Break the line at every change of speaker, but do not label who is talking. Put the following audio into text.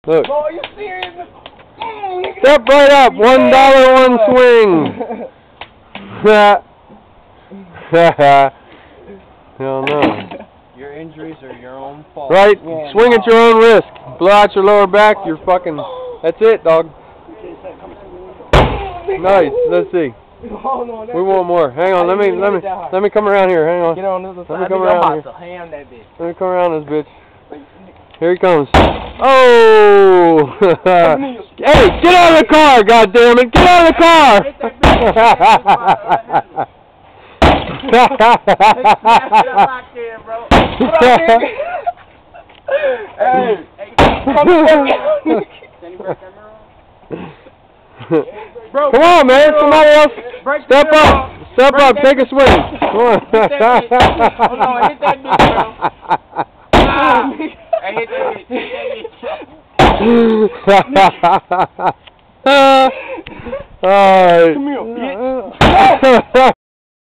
Look.
Bro, are you serious?
Step right up. $1 one swing. Hell no.
Your injuries are your own fault.
Right?
Yeah,
Swing at your own risk. Blow out your lower back. You're fucking. That's it, dog. Nice. Let's see.
Oh, no,
We want more. Hang on. Let me come around here. Hang on.
Get on this side.
Let me come around here.
Ham that bitch.
Let me come around this bitch. Here he comes. Oh! Hey, get out of the car, goddammit! Get out of the car! Come on, man! Somebody else! Step up! Step up! Take a swing! Come on!
Hold on, hit that bitch, bro. I hit that bitch.
All right.
Come here, bitch.